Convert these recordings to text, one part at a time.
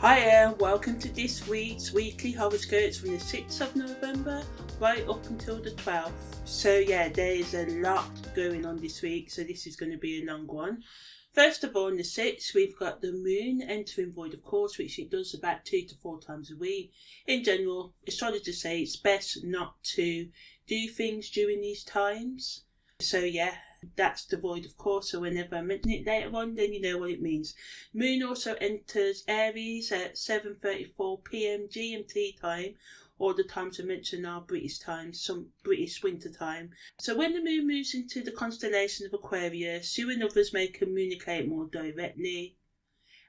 Hiya, welcome to this week's weekly horoscopes from the 6th of November right up until the 12th. So yeah, there is a lot going on this week, so this is going to be a long one. First of all, on the 6th, we've got the moon entering void, of course, which it does about 2 to 4 times a week. In general, astrologers say it's best not to do things during these times. So yeah, that's the void, of course, so whenever I mention it later on, then you know what it means. Moon also enters Aries at 7:34 p.m. GMT time. All the times I mention are British time, some British winter time. So when the moon moves into the constellation of Aquarius, you and others may communicate more directly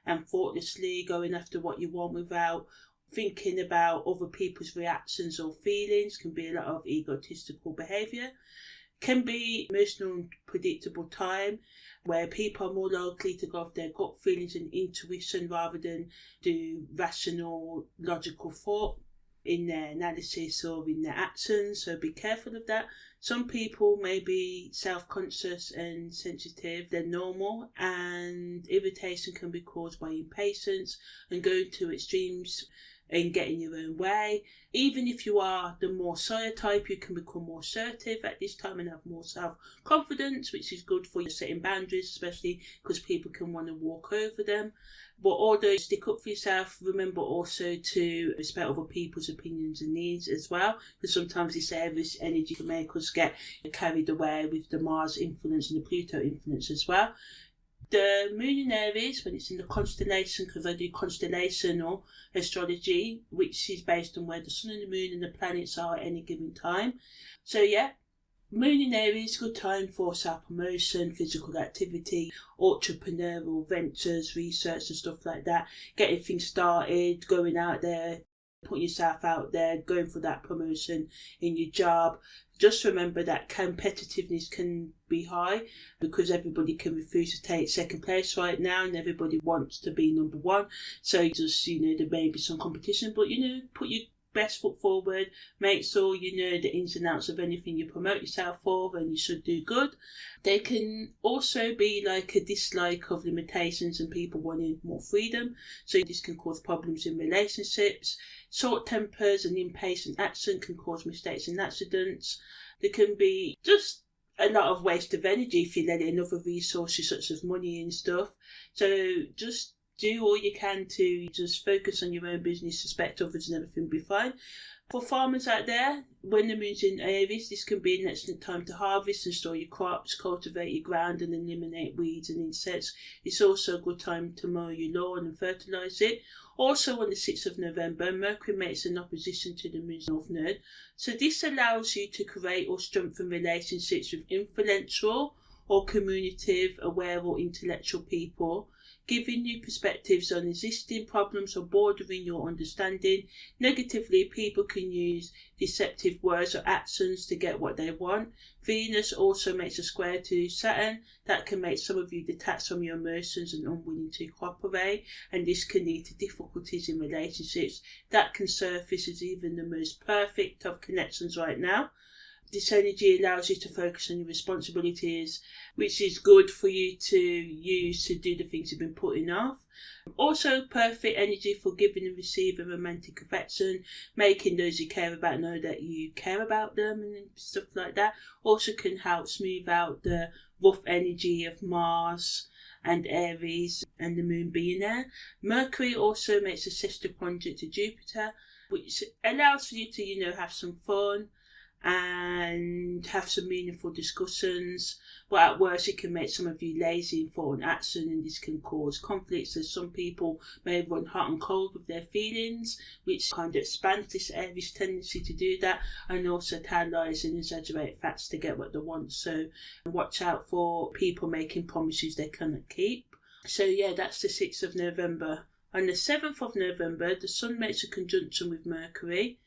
and thoughtlessly, going after what you want without thinking about other people's reactions or feelings. Can be a lot of egotistical behaviour. Can be emotional and predictable time where people are more likely to go off their gut feelings and intuition rather than do rational, logical thought in their analysis or in their actions, so be careful of that. Some people may be self-conscious and sensitive than normal, and irritation can be caused by impatience and going to extremes in getting your own way. Even if you are the more solar type, you can become more assertive at this time and have more self-confidence, which is good for your setting boundaries, especially because people can want to walk over them. But although stick up for yourself, remember also to respect other people's opinions and needs as well, because sometimes this Aries energy can make us get carried away with the Mars influence and the Pluto influence as well. The moon in Aries, when it's in the constellation, because I do constellational astrology, which is based on where the sun and the moon and the planets are at any given time. So yeah, moon in Aries, good time for self-promotion, physical activity, entrepreneurial ventures, research and stuff like that. Getting things started, going out there, putting yourself out there, going for that promotion in your job. Just remember that competitiveness can be high because everybody can refuse to take second place right now and everybody wants to be number one. So just, there may be some competition, but put your best foot forward, make sure you know the ins and outs of anything you promote yourself for, and you should do good. There can also be like a dislike of limitations and people wanting more freedom, so this can cause problems in relationships. Short tempers and impatient action can cause mistakes and accidents. There can be just a lot of waste of energy if you let in other resources such as money and stuff. So just do all you can to just focus on your own business, respect others and everything will be fine. For farmers out there, when the moon's in Aries, this can be an excellent time to harvest and store your crops, cultivate your ground and eliminate weeds and insects. It's also a good time to mow your lawn and fertilise it. Also on the 6th of November, Mercury makes an opposition to the moon's north node. So this allows you to create or strengthen relationships with influential or communicative, aware or intellectual people, giving new perspectives on existing problems or broadening your understanding. Negatively, people can use deceptive words or actions to get what they want. Venus also makes a square to Saturn that can make some of you detached from your emotions and unwilling to cooperate, and this can lead to difficulties in relationships that can surface as even the most perfect of connections right now. This energy allows you to focus on your responsibilities, which is good for you to use to do the things you've been putting off. Also, perfect energy for giving and receiving romantic affection, making those you care about know that you care about them and stuff like that. Also can help smooth out the rough energy of Mars and Aries and the moon being there. Mercury also makes a sister conjunct to Jupiter, which allows for you to, have some fun and have some meaningful discussions, but at worst it can make some of you lazy in thought and action, and this can cause conflicts as some people may run hot and cold with their feelings, which kind of expands this Aries tendency to do that, and also tell lies and exaggerate facts to get what they want. So watch out for people making promises they cannot keep. So yeah, that's the 6th of November. On the 7th of November, the Sun makes a conjunction with Mercury,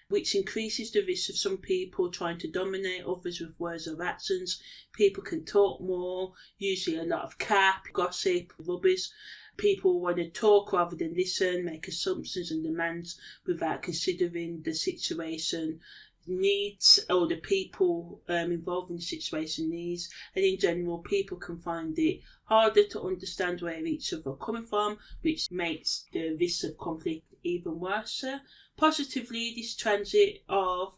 which increases the risk of some people trying to dominate others with words or actions. People can talk more, usually a lot of cap, gossip, rubbish. People want to talk rather than listen, make assumptions and demands without considering the situation, needs, or the people involved in the situation needs, and in general people can find it harder to understand where each other are coming from, which makes the risk of conflict even worse. Positively, this transit of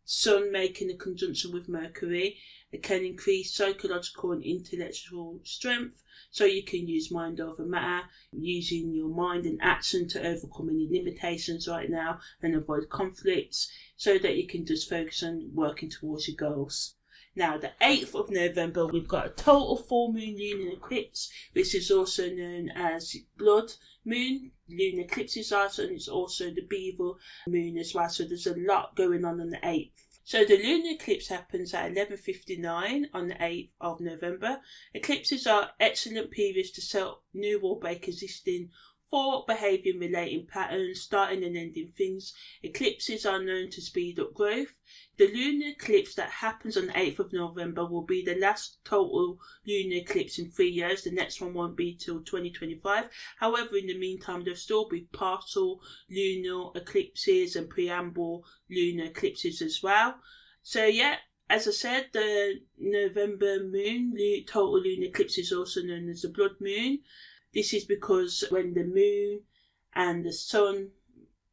Sun making a conjunction with Mercury, it can increase psychological and intellectual strength, so you can use mind over matter, using your mind and action to overcome any limitations right now and avoid conflicts, so that you can just focus on working towards your goals. Now, the 8th of November, we've got a total full moon lunar eclipse, which is also known as blood moon. Lunar eclipses are, and it's also the beaver moon as well. So there's a lot going on the 8th. So the lunar eclipse happens at 11:59 on the 8th of November. Eclipses are excellent periods to set new or break existing thought, behaviour relating patterns, starting and ending things. Eclipses are known to speed up growth. The lunar eclipse that happens on the 8th of November will be the last total lunar eclipse in 3 years. The next one won't be till 2025. However, in the meantime, there'll still be partial lunar eclipses and preamble lunar eclipses as well. So yeah, as I said, the November moon, total lunar eclipse, is also known as the blood moon. This is because when the moon and the sun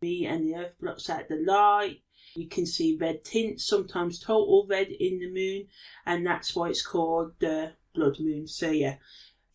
meet and the earth blocks out the light, you can see red tints, sometimes total red in the moon, and that's why it's called the blood moon. So yeah.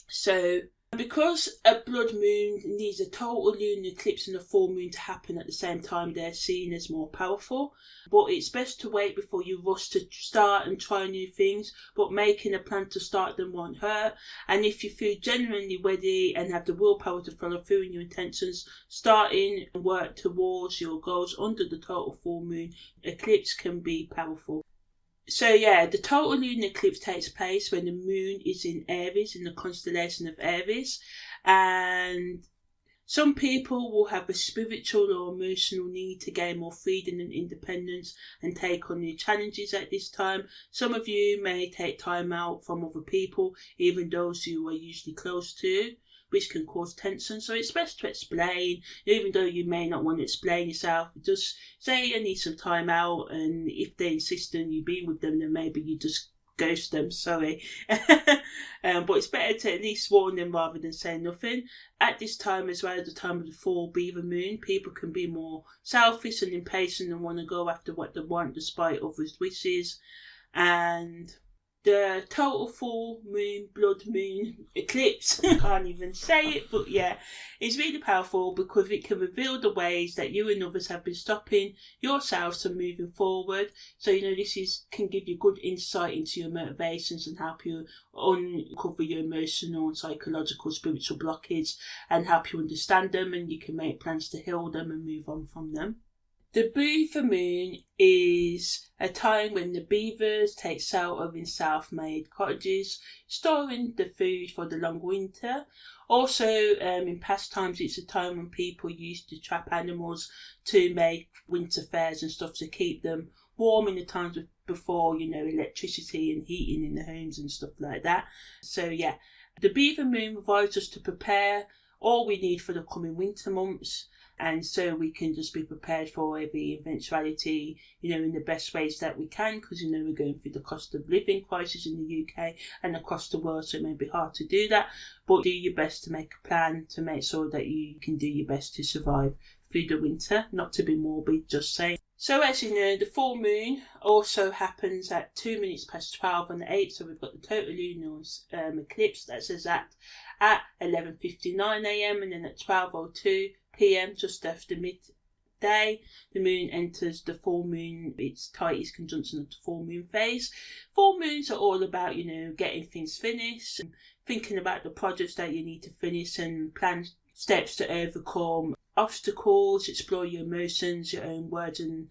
So because a blood moon needs a total lunar eclipse and a full moon to happen at the same time, they're seen as more powerful. But it's best to wait before you rush to start and try new things, but making a plan to start them won't hurt. And if you feel genuinely ready and have the willpower to follow through in your intentions, starting and work towards your goals under the total full moon eclipse can be powerful. So yeah, the total lunar eclipse takes place when the moon is in Aries, in the constellation of Aries, and some people will have a spiritual or emotional need to gain more freedom and independence and take on new challenges at this time. Some of you may take time out from other people, even those you are usually close to, which can cause tension. So it's best to explain, even though you may not want to explain yourself. Just say I need some time out, and if they insist on you being with them, then maybe you just ghost them, sorry. But it's better to at least warn them rather than say nothing. At this time as well, at the time of the full beaver moon, people can be more selfish and impatient and want to go after what they want despite others' wishes. And the total full moon, blood moon eclipse, I can't even say it, but yeah, it's really powerful because it can reveal the ways that you and others have been stopping yourselves from moving forward. So, this can give you good insight into your motivations and help you uncover your emotional and psychological spiritual blockage and help you understand them, and you can make plans to heal them and move on from them. The beaver moon is a time when the beavers take shelter in self-made cottages, storing the food for the long winter. Also, in past times, it's a time when people used to trap animals to make winter fairs and stuff to keep them warm in the times before, electricity and heating in the homes and stuff like that. So yeah, the beaver moon provides us to prepare all we need for the coming winter months. And so we can just be prepared for every eventuality, in the best ways that we can, because, we're going through the cost of living crisis in the UK and across the world, so it may be hard to do that. But do your best to make a plan to make sure that you can do your best to survive through the winter, not to be morbid, just saying. So as you know, the full moon also happens at 2 minutes past 12 on the 8th, so we've got the total lunar eclipse that's exact at 11:59am, and then at 12:02 PM, just after midday, the moon enters the full moon, its tightest conjunction of the full moon phase. Full moons are all about, getting things finished and thinking about the projects that you need to finish and plan steps to overcome obstacles, explore your emotions, your own words and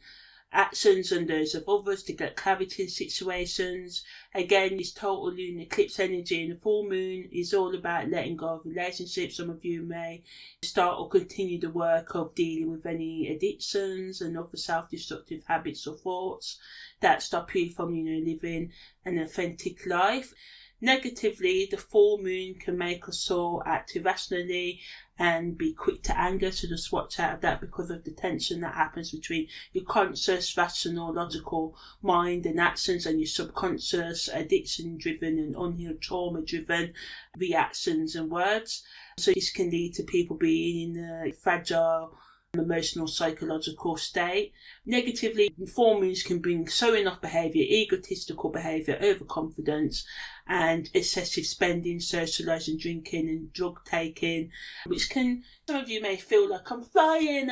actions and those of others to get clarity in situations. Again, this total lunar eclipse energy in the full moon is all about letting go of relationships. Some of you may start or continue the work of dealing with any addictions and other self-destructive habits or thoughts that stop you from, living an authentic life. Negatively, the full moon can make us all act irrationally and be quick to anger, so just watch out of that because of the tension that happens between your conscious, rational, logical mind and actions and your subconscious, addiction-driven and unhealed trauma-driven reactions and words. So this can lead to people being in a fragile emotional, psychological state. Negatively, full moons can bring showing off behaviour, egotistical behaviour, overconfidence and excessive spending, socialising, drinking and drug taking, which can, some of you may feel like I'm flying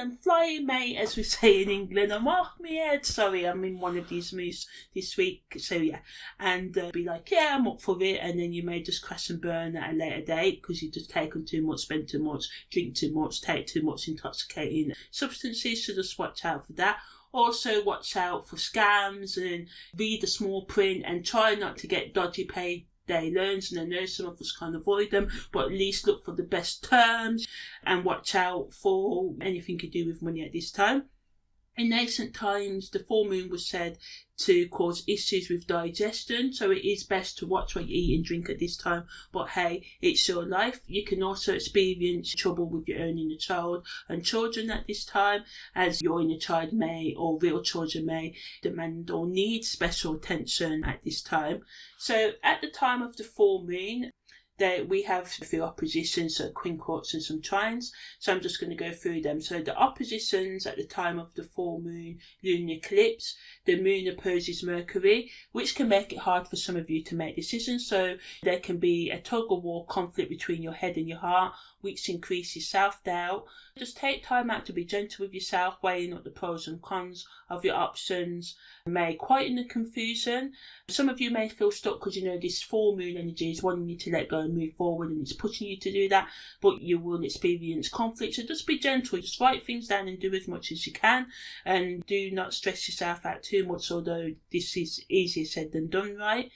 mate, as we say in England. I'm off my head, sorry, I'm in one of these moods this week, so yeah, and be like, yeah, I'm up for it, and then you may just crash and burn at a later date because you just taken too much, spent too much, drink too much, take too much intoxicating substances, so just watch out for that. Also watch out for scams and read the small print and try not to get dodgy payday loans. And I know some of us can't avoid them, but at least look for the best terms and watch out for anything to do with money at this time. In ancient times, the full moon was said to cause issues with digestion, so it is best to watch what you eat and drink at this time, but hey, it's your life. You can also experience trouble with your own inner child and children at this time, as your inner child may, or real children may, demand or need special attention at this time. So at the time of the full moon, we have a few oppositions, so quincunx and some trines. So I'm just going to go through them. So the oppositions at the time of the full moon lunar eclipse, the moon opposes Mercury, which can make it hard for some of you to make decisions. So there can be a tug of war conflict between your head and your heart, which increases self-doubt. Just take time out to be gentle with yourself, weighing up the pros and cons of your options may quieten the confusion. Some of you may feel stuck because this full moon energy is wanting you to let go and move forward, and it's pushing you to do that, but you will experience conflict. So just be gentle, just write things down and do as much as you can, and do not stress yourself out too much, although this is easier said than done, right?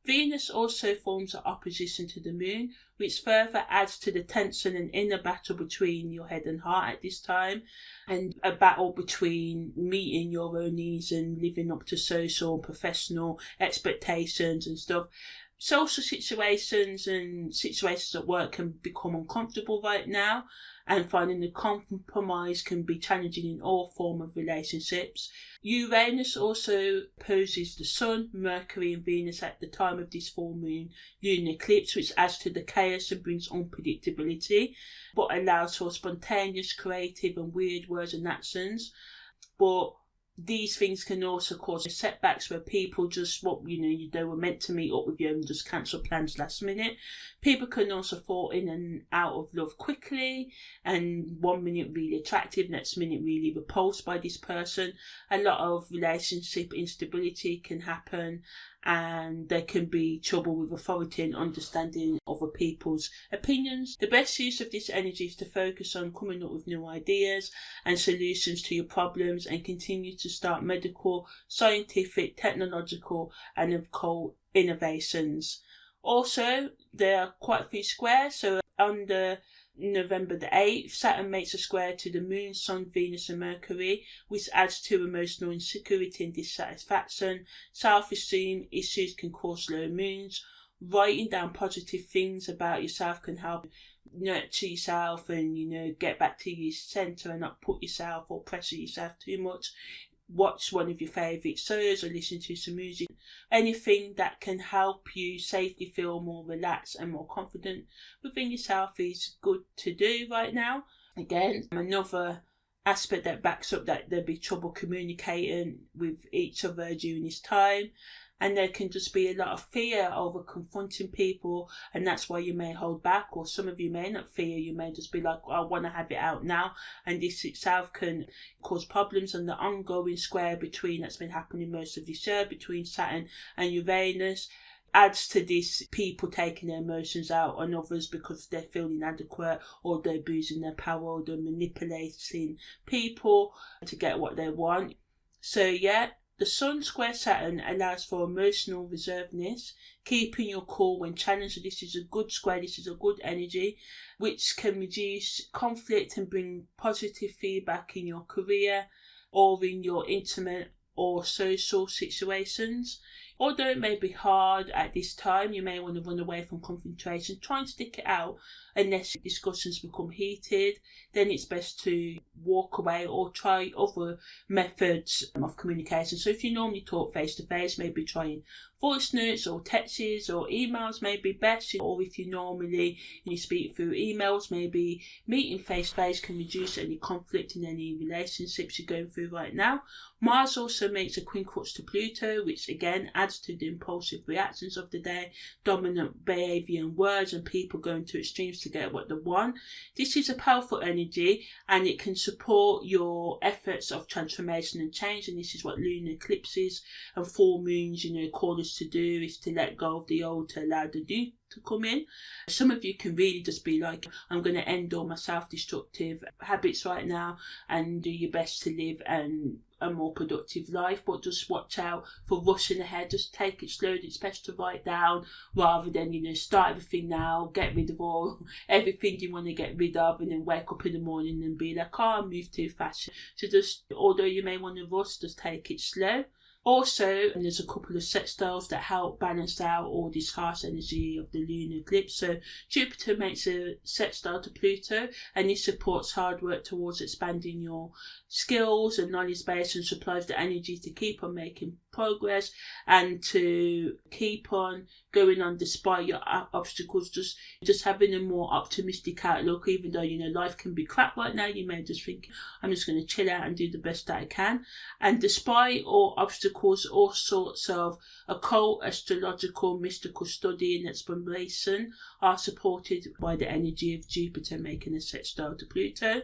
Venus also forms an opposition to the moon, which further adds to the tension and inner battle between your head and heart at this time, and a battle between meeting your own needs and living up to social and professional expectations and stuff. Social situations and situations at work can become uncomfortable right now, and finding a compromise can be challenging in all forms of relationships. Uranus also opposes the Sun, Mercury and Venus at the time of this full moon lunar eclipse, which adds to the chaos and brings unpredictability, but allows for spontaneous, creative and weird words and actions. But these things can also cause setbacks where people just, they were meant to meet up with you and just cancel plans last minute. People can also fall in and out of love quickly, and 1 minute really attractive, next minute really repulsed by this person. A lot of relationship instability can happen, and there can be trouble with authority and understanding other people's opinions. The best use of this energy is to focus on coming up with new ideas and solutions to your problems, and continue to start medical, scientific, technological and occult innovations. Also, there are quite a few squares, so under November the 8th, Saturn makes a square to the Moon, Sun, Venus and Mercury, which adds to emotional insecurity and dissatisfaction. Self-esteem issues can cause low moons. Writing down positive things about yourself can help nurture yourself and, get back to your centre and not put yourself or pressure yourself too much. Watch one of your favourite shows or listen to some music. Anything that can help you safely feel more relaxed and more confident within yourself is good to do right now. Again, another aspect that backs up that there'll be trouble communicating with each other during this time. And there can just be a lot of fear over confronting people, and that's why you may hold back, or some of you may not fear, you may just be like, I want to have it out now, and this itself can cause problems. And the ongoing square that's been happening most of this year between Saturn and Uranus adds to this, people taking their emotions out on others because they feel inadequate, or they're abusing their power, or they're manipulating people to get what they want. So yeah, the Sun square Saturn allows for emotional reservedness, keeping your cool when challenged. So this is a good square, this is a good energy, which can reduce conflict and bring positive feedback in your career or in your intimate or social situations. Although it may be hard at this time, you may want to run away from confrontation. Try and stick it out unless discussions become heated. Then it's best to walk away or try other methods of communication. So if you normally talk face to face, maybe trying voice notes or texts or emails may be best. Or if you normally speak through emails, maybe meeting face to face can reduce any conflict in any relationships you're going through right now. Mars also makes a quincunx to Pluto, which again adds to the impulsive reactions of the day, dominant behaviour and words, and people going to extremes to get what they want. This is a powerful energy and it can support your efforts of transformation and change, and this is what lunar eclipses and full moons call us to do, is to let go of the old to allow the new to come in. Some of you can really just be like, I'm going to end all my self-destructive habits right now and do your best to live a more productive life, but just watch out for rushing ahead. Just take it slowly. It's best to write down rather than start everything now, get rid of everything you want to get rid of, and then wake up in the morning and be like, I moved too fast. So just, although you may want to rush, just take it slow. Also, there's a couple of sextiles that help balance out all this harsh energy of the lunar eclipse. So Jupiter makes a sextile to Pluto, and this supports hard work towards expanding your skills and knowledge base, and supplies the energy to keep on making progress and to keep on going on despite your obstacles. Just having a more optimistic outlook, even though life can be crap right now. You may just think, I'm just going to chill out and do the best that I can. And despite all obstacles, all sorts of occult, astrological, mystical study and exploration are supported by the energy of Jupiter making a sextile to Pluto.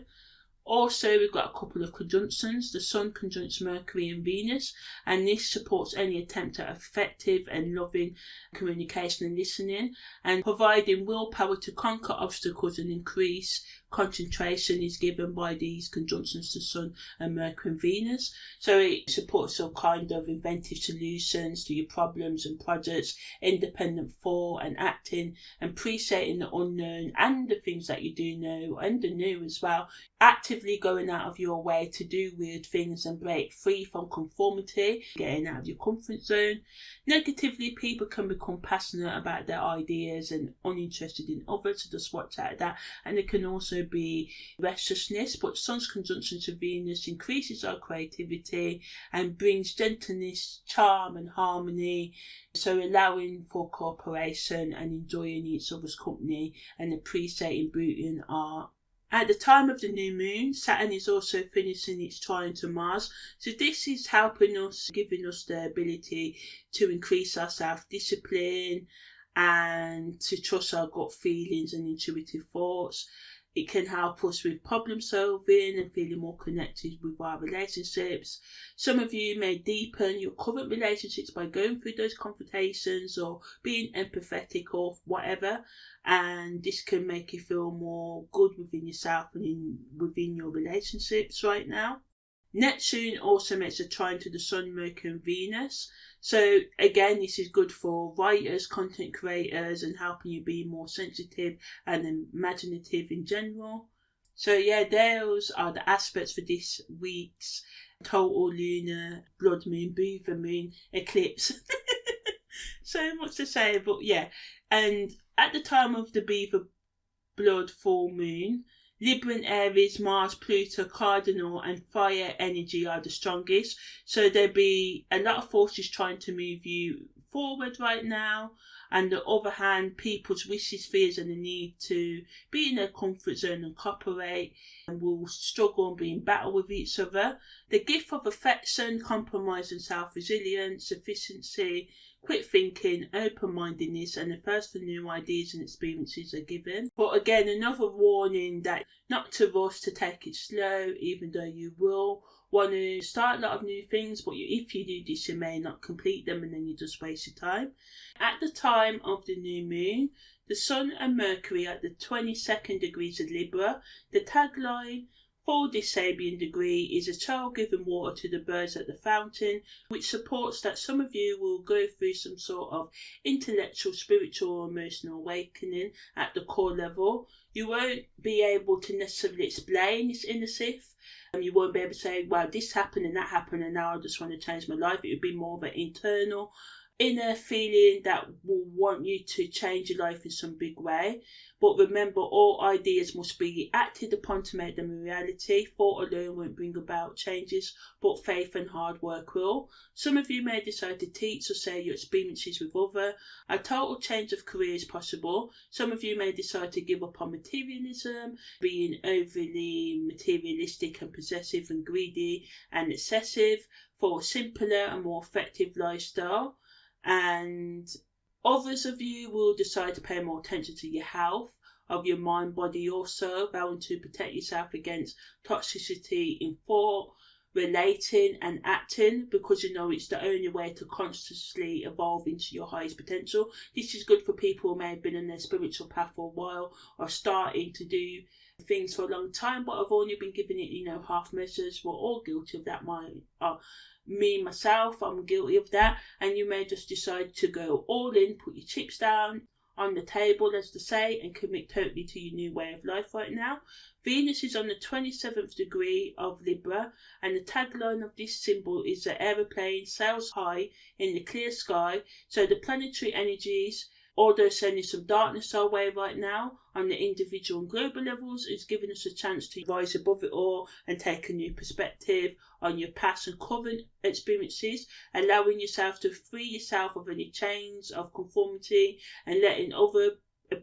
Also, we've got a couple of conjunctions. The Sun conjuncts Mercury and Venus, and this supports any attempt at effective and loving communication and listening, and providing willpower to conquer obstacles and increase concentration is given by these conjunctions to Sun and Mercury and Venus. So it supports some kind of inventive solutions to your problems and projects, independent thought and acting, and appreciating the unknown and the things that you do know and the new as well. Actively going out of your way to do weird things and break free from conformity, getting out of your comfort zone. Negatively, people can become passionate about their ideas and uninterested in others, so just watch out of that. And it can also be restlessness, but Sun's conjunction to Venus increases our creativity and brings gentleness, charm and harmony, so allowing for cooperation and enjoying each other's company and appreciating beauty and art. At the time of the new moon, Saturn is also finishing its trine to Mars. So this is helping us, giving us the ability to increase our self-discipline and to trust our gut feelings and intuitive thoughts. It can help us with problem solving and feeling more connected with our relationships. Some of you may deepen your current relationships by going through those confrontations or being empathetic or whatever. And this can make you feel more good within yourself and within your relationships right now. Neptune also makes a trine to the Sun, Mercury and Venus. So again, this is good for writers, content creators, and helping you be more sensitive and imaginative in general. So yeah, those are the aspects for this week's total lunar blood moon, beaver moon eclipse. So much to say, but yeah. And at the time of the beaver blood full moon, Libra and Aries, Mars, Pluto, Cardinal and fire energy are the strongest. So there'll be a lot of forces trying to move you forward right now. And on the other hand, people's wishes, fears and the need to be in their comfort zone and cooperate and will struggle and be in battle with each other. The gift of affection, compromise and self-resilience, sufficiency, quick thinking, open-mindedness and the thirst for new ideas and experiences are given. But again, another warning that not to rush, to take it slow, even though you will want to start a lot of new things, but if you do this, you may not complete them and then you just waste your time. At the time of the new moon, the Sun and Mercury at the 22nd degrees of Libra. The tagline for this Sabian degree is a child giving water to the birds at the fountain, which supports that some of you will go through some sort of intellectual, spiritual or emotional awakening at the core level. You won't be able to necessarily explain this inner shift. You won't be able to say, well, this happened and that happened and now I just want to change my life. It would be more of an internal inner feeling that will want you to change your life in some big way. But remember, all ideas must be acted upon to make them a reality. Thought alone won't bring about changes, but faith and hard work will. Some of you may decide to teach or share your experiences with others. A total change of career is possible. Some of you may decide to give up on materialism, being overly materialistic and possessive and greedy and excessive, for a simpler and more effective lifestyle. And others of you will decide to pay more attention to your health of your mind, body also, vowing to protect yourself against toxicity in thought, relating and acting, because you know it's the only way to constantly evolve into your highest potential. This is good for people who may have been on their spiritual path for a while or starting to do things for a long time but have only been given it, half measures. We're all guilty of that. Me, myself, I'm guilty of that. And you may just decide to go all in, put your chips down on the table, as they say, and commit totally to your new way of life right now. Venus is on the 27th degree of Libra, and the tagline of this symbol is the aeroplane sails high in the clear sky. So the planetary energies, although sending some darkness our way right now on the individual and global levels, is giving us a chance to rise above it all and take a new perspective on your past and current experiences, allowing yourself to free yourself of any chains of conformity and letting other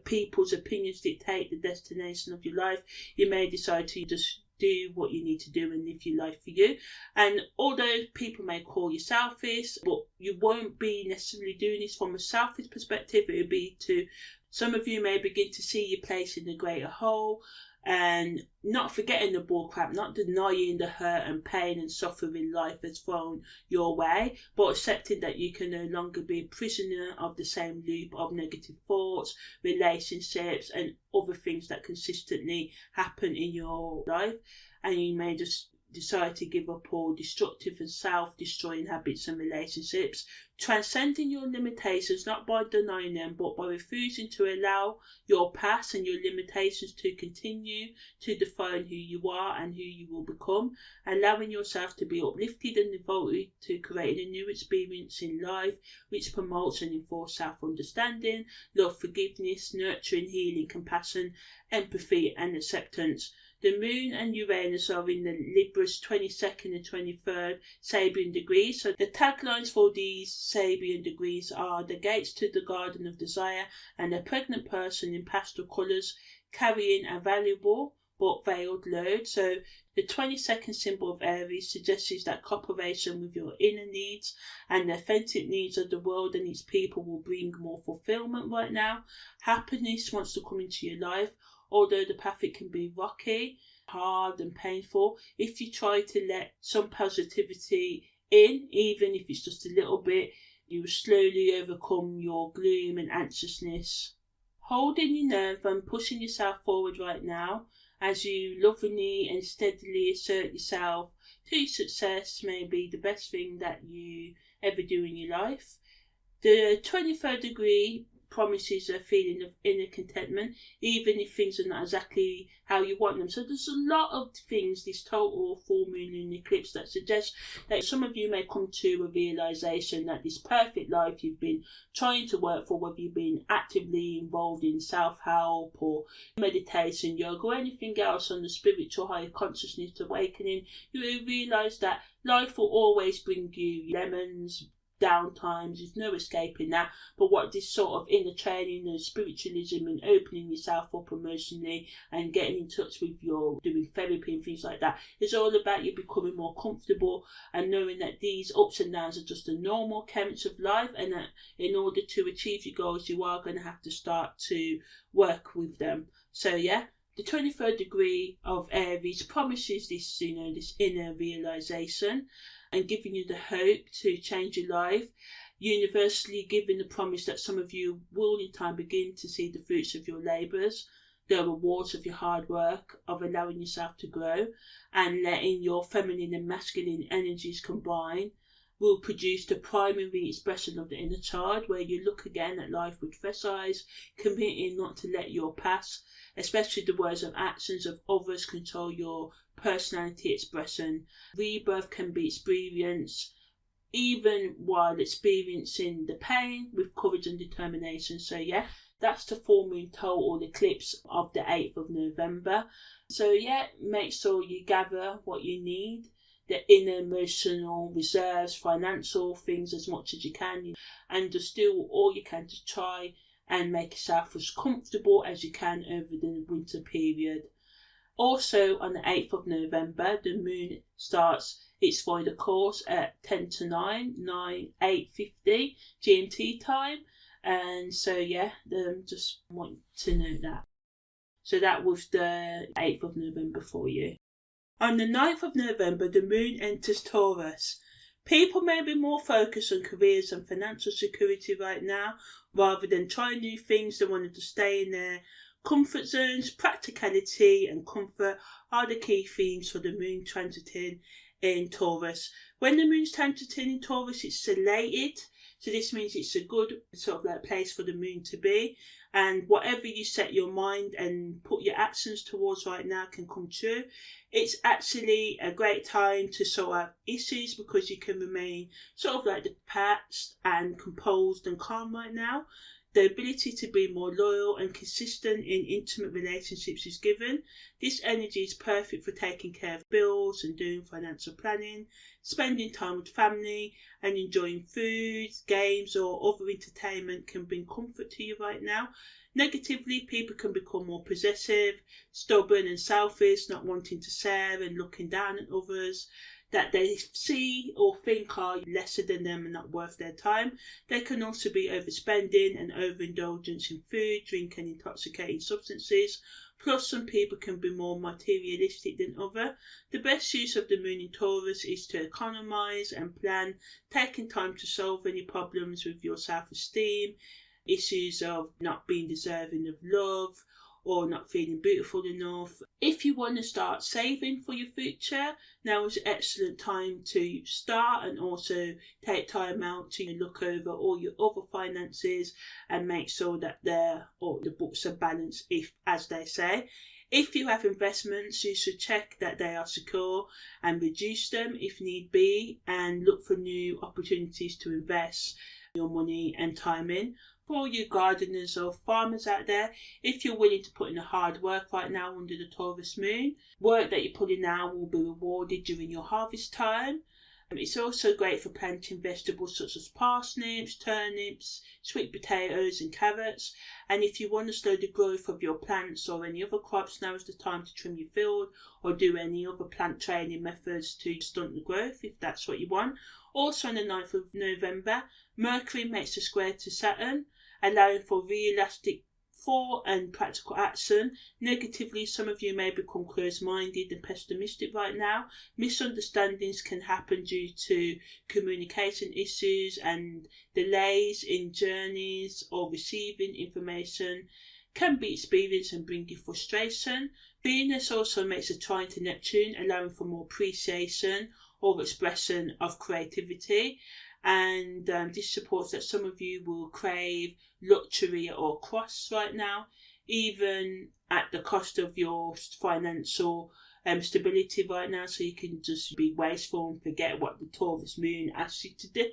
people's opinions dictate the destination of your life. You may decide to just do what you need to do and live your life for you. And although people may call you selfish, but you won't be necessarily doing this from a selfish perspective. It would be to, some of you may begin to see your place in the greater whole, and not forgetting the bullcrap, not denying the hurt and pain and suffering life has thrown your way, but accepting that you can no longer be a prisoner of the same loop of negative thoughts, relationships and other things that consistently happen in your life. And you may just decide to give up all destructive and self-destroying habits and relationships, transcending your limitations, not by denying them, but by refusing to allow your past and your limitations to continue to define who you are and who you will become, allowing yourself to be uplifted and devoted to creating a new experience in life which promotes and enforces self-understanding, love, forgiveness, nurturing, healing, compassion, empathy and acceptance. The Moon and Uranus are in the Libra's 22nd and 23rd Sabian degrees. So the taglines for these Sabian degrees are the gates to the Garden of Desire and a pregnant person in pastel colours carrying a valuable but veiled load. So the 22nd symbol of Aries suggests that cooperation with your inner needs and the authentic needs of the world and its people will bring more fulfillment right now. Happiness wants to come into your life. Although the path it can be rocky, hard and painful, if you try to let some positivity in, even if it's just a little bit, you will slowly overcome your gloom and anxiousness. Holding your nerve and pushing yourself forward right now as you lovingly and steadily assert yourself to success may be the best thing that you ever do in your life. The 23rd degree promises a feeling of inner contentment, even if things are not exactly how you want them. So there's a lot of things, this total full moon lunar eclipse, that suggests that some of you may come to a realization that this perfect life you've been trying to work for, whether you've been actively involved in self-help or meditation, yoga or anything else on the spiritual higher consciousness awakening, you will realize that life will always bring you lemons, down times. There's no escaping that. But what this sort of inner training and spiritualism and opening yourself up emotionally and getting in touch with your doing therapy and things like that is all about you becoming more comfortable and knowing that these ups and downs are just a normal occurrence of life, and that in order to achieve your goals you are going to have to start to work with them. So yeah, the 23rd degree of Aries promises this, this inner realization and giving you the hope to change your life, universally giving the promise that some of you will in time begin to see the fruits of your labours, the rewards of your hard work, of allowing yourself to grow and letting your feminine and masculine energies combine will produce the primary expression of the inner child, where you look again at life with fresh eyes, committing not to let your past, especially the words and actions of others, control your personality expression. Rebirth can be experienced even while experiencing the pain with courage and determination. So yeah, that's the full moon total eclipse of the 8th of November. So yeah, make sure you gather what you need, the inner emotional reserves, financial things as much as you can, and just do all you can to try and make yourself as comfortable as you can over the winter period. Also on the 8th of November, the moon starts its voidal course at 10 to 9, 8:50 GMT time. And so yeah, just want to note that. So that was the 8th of November for you. On the 9th of November, the moon enters Taurus. People may be more focused on careers and financial security right now, rather than trying new things. They wanted to stay in their comfort zones. Practicality and comfort are the key themes for the moon transiting in Taurus. When the moon's transiting in Taurus, it's elated. So this means it's a good sort of like place for the moon to be. And whatever you set your mind and put your actions towards right now can come true. It's actually a great time to sort out issues because you can remain sort of like detached and composed and calm right now. The ability to be more loyal and consistent in intimate relationships is given. This energy is perfect for taking care of bills and doing financial planning, spending time with family and enjoying food, games or other entertainment can bring comfort to you right now. Negatively, people can become more possessive, stubborn and selfish, not wanting to share and looking down at others that they see or think are lesser than them and not worth their time. There can also be overspending and overindulgence in food, drink and intoxicating substances. Plus, some people can be more materialistic than others. The best use of the moon in Taurus is to economise and plan, taking time to solve any problems with your self-esteem, issues of not being deserving of love, or not feeling beautiful enough. If you want to start saving for your future, now is an excellent time to start, and also take time out to look over all your other finances and make sure that all the books are balanced, if as they say. If you have investments, you should check that they are secure and reduce them if need be, and look for new opportunities to invest your money and time in. For all you gardeners or farmers out there, if you're willing to put in the hard work right now under the Taurus moon, work that you put in now will be rewarded during your harvest time. It's also great for planting vegetables such as parsnips, turnips, sweet potatoes and carrots. And if you want to slow the growth of your plants or any other crops, now is the time to trim your field or do any other plant training methods to stunt the growth if that's what you want. Also on the 9th of November, Mercury makes a square to Saturn, allowing for realistic thought and practical action. Negatively, some of you may become closed-minded and pessimistic right now. Misunderstandings can happen due to communication issues, and delays in journeys or receiving information can be experienced and bring you frustration. Venus also makes a trine to Neptune, allowing for more appreciation or expression of creativity. And this supports that some of you will crave luxury or cross right now, even at the cost of your financial stability right now, so you can just be wasteful and forget what the Taurus moon asks you to do,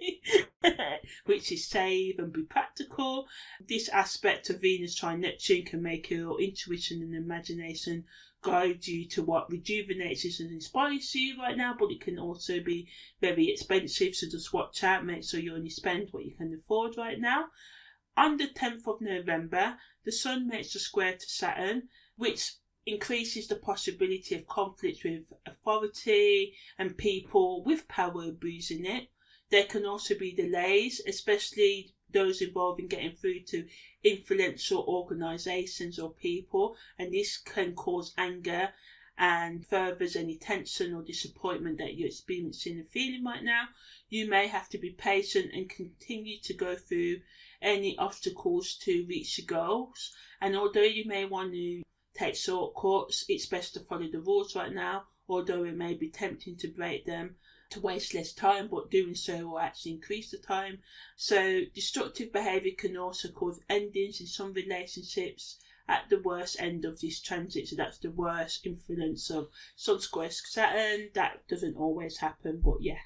which is save and be practical. This aspect of Venus trine Neptune can make your intuition and imagination guide you to what rejuvenates you and inspires you right now, but it can also be very expensive, so just watch out, make sure you only spend what you can afford right now. On the 10th of November, the Sun makes a square to Saturn, which increases the possibility of conflict with authority and people with power abusing it. There can also be delays, especially those involving getting through to influential organisations or people, and this can cause anger and furthers any tension or disappointment that you're experiencing and feeling right now. You may have to be patient and continue to go through any obstacles to reach your goals, and although you may want to take shortcuts, it's best to follow the rules right now, although it may be tempting to break them to waste less time, but doing so will actually increase the time. So destructive behaviour can also cause endings in some relationships at the worst end of this transit. So that's the worst influence of Sun square Saturn. That doesn't always happen, but yeah.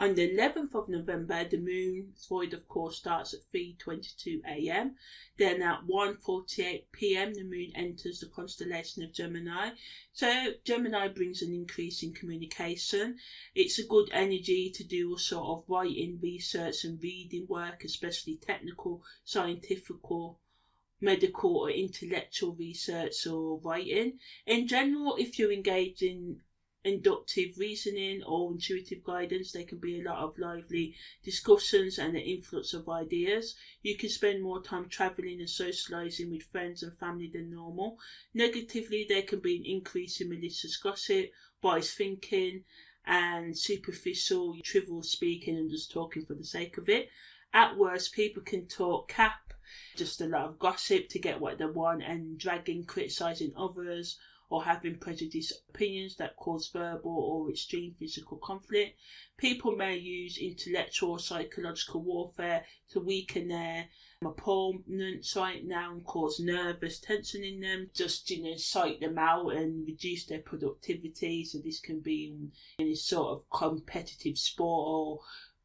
On the 11th of November, the moon void, of course, starts at 3:22 a.m. Then at 1:48 p.m, the moon enters the constellation of Gemini. So Gemini brings an increase in communication. It's a good energy to do a sort of writing, research and reading work, especially technical, scientific, or medical or intellectual research or writing. In general, if you're engaged in inductive reasoning or intuitive guidance, there can be a lot of lively discussions and an influx of ideas. You can spend more time travelling and socialising with friends and family than normal. Negatively, there can be an increase in malicious gossip, biased thinking and superficial, trivial speaking and just talking for the sake of it. At worst, people can talk cap, just a lot of gossip to get what they want, and dragging, criticising others, or having prejudiced opinions that cause verbal or extreme physical conflict. People may use intellectual or psychological warfare to weaken their opponents right now and cause nervous tension in them, just psych them out and reduce their productivity. So this can be in a sort of competitive sport or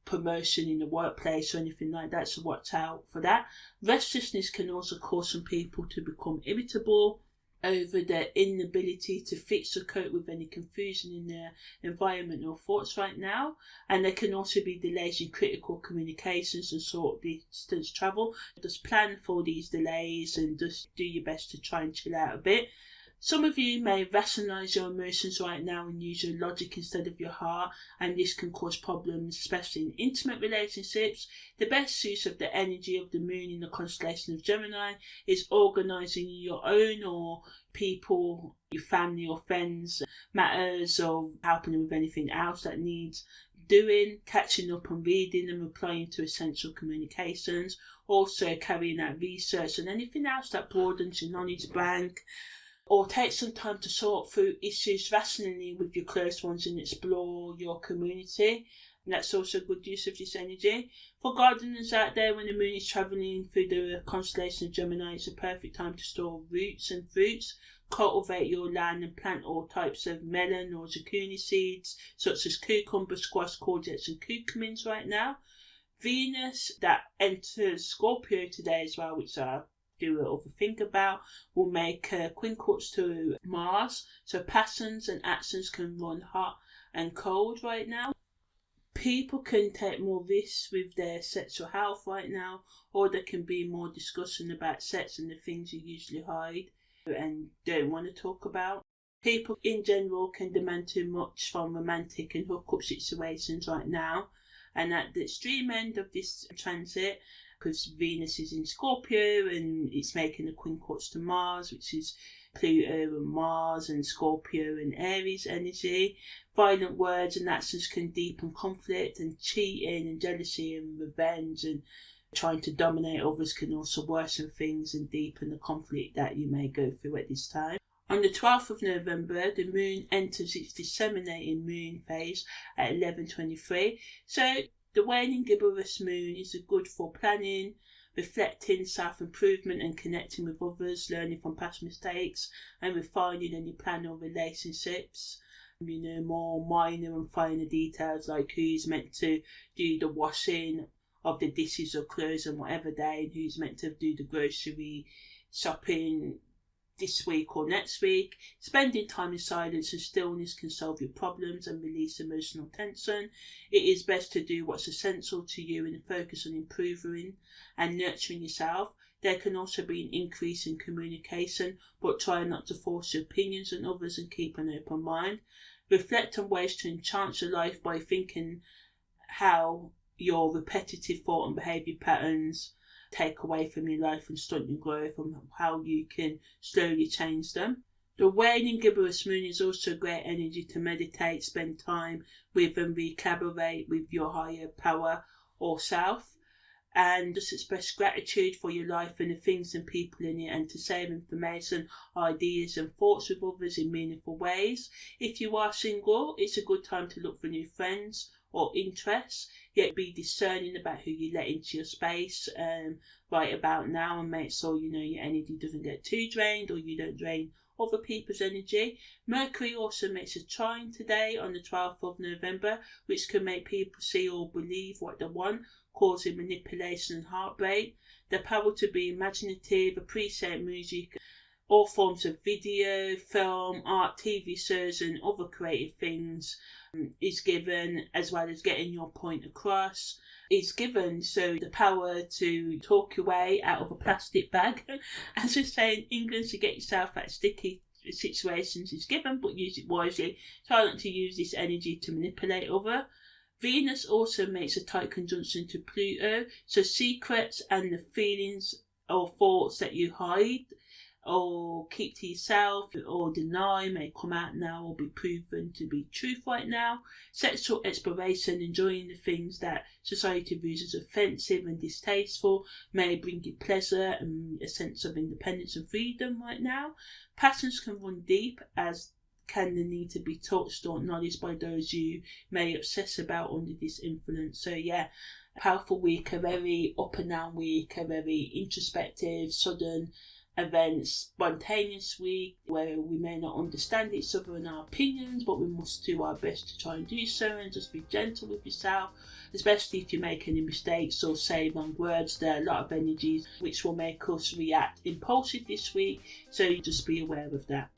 promotion in the workplace or anything like that, so watch out for that. Restlessness can also cause some people to become irritable over their inability to fix or cope with any confusion in their environment or thoughts right now. And there can also be delays in critical communications and short distance travel. Just plan for these delays and just do your best to try and chill out a bit. Some of you may rationalise your emotions right now and use your logic instead of your heart, and this can cause problems, especially in intimate relationships. The best use of the energy of the moon in the constellation of Gemini is organising your own or people, your family or friends matters, or helping them with anything else that needs doing, catching up on reading and replying to essential communications, also carrying out research and anything else that broadens your knowledge bank. Or take some time to sort through issues rationally with your close ones and explore your community. And that's also a good use of this energy. For gardeners out there, when the moon is travelling through the constellation of Gemini, it's a perfect time to store roots and fruits. Cultivate your land and plant all types of melon or zucchini seeds, such as cucumber, squash, courgettes and cucumbers right now. Venus, that enters Scorpio today as well, which are do a other think about, will make quincunx to Mars, so passions and actions can run hot and cold right now. People can take more risks with their sexual health right now, or there can be more discussion about sex and the things you usually hide and don't want to talk about. People in general can demand too much from romantic and hookup situations right now, and at the extreme end of this transit, because Venus is in Scorpio and it's making a quincunx to Mars, which is Pluto and Mars and Scorpio and Aries energy. Violent words and actions can deepen conflict, and cheating and jealousy and revenge and trying to dominate others can also worsen things and deepen the conflict that you may go through at this time. On the 12th of November, the moon enters its disseminating moon phase at 11:23. So the waning gibbous moon is good for planning, reflecting, self-improvement and connecting with others, learning from past mistakes and refining any plan or relationships. More minor and finer details like who's meant to do the washing of the dishes or clothes on whatever day, and who's meant to do the grocery shopping this week or next week. Spending time in silence and stillness can solve your problems and release emotional tension. It is best to do what's essential to you and focus on improving and nurturing yourself. There can also be an increase in communication, but try not to force your opinions on others and keep an open mind. Reflect on ways to enhance your life by thinking how your repetitive thought and behaviour patterns take away from your life and stunt your growth, and how you can slowly change them. The waning gibbous moon is also great energy to meditate, spend time with and recollaborate with your higher power or self, and just express gratitude for your life and the things and people in it, and to share information, ideas and thoughts with others in meaningful ways. If you are single, it's a good time to look for new friends or interests, yet be discerning about who you let into your space right about now, and make sure your energy doesn't get too drained or you don't drain other people's energy. Mercury also makes a trine today on the 12th of November, which can make people see or believe what they want, causing manipulation and heartbreak. The power to be imaginative, appreciate music, all forms of video, film, art, TV shows and other creative things is given, as well as getting your point across is given. So the power to talk your way out of a plastic bag, as we say in England, to get yourself out of sticky situations is given, but use it wisely. Try not to use this energy to manipulate other. Venus also makes a tight conjunction to Pluto, so secrets and the feelings or thoughts that you hide or keep to yourself or deny may come out now or be proven to be truth right now. Sexual exploration, enjoying the things that society views as offensive and distasteful, may bring you pleasure and a sense of independence and freedom right now. Passions can run deep, as can the need to be touched or acknowledged by those you may obsess about under this influence. So yeah, a powerful week, a very up and down week, a very introspective, sudden events, spontaneous week where we may not understand each other and our opinions, but we must do our best to try and do so, and just be gentle with yourself, especially if you make any mistakes or say wrong words. There are a lot of energies which will make us react impulsive this week, so just be aware of that.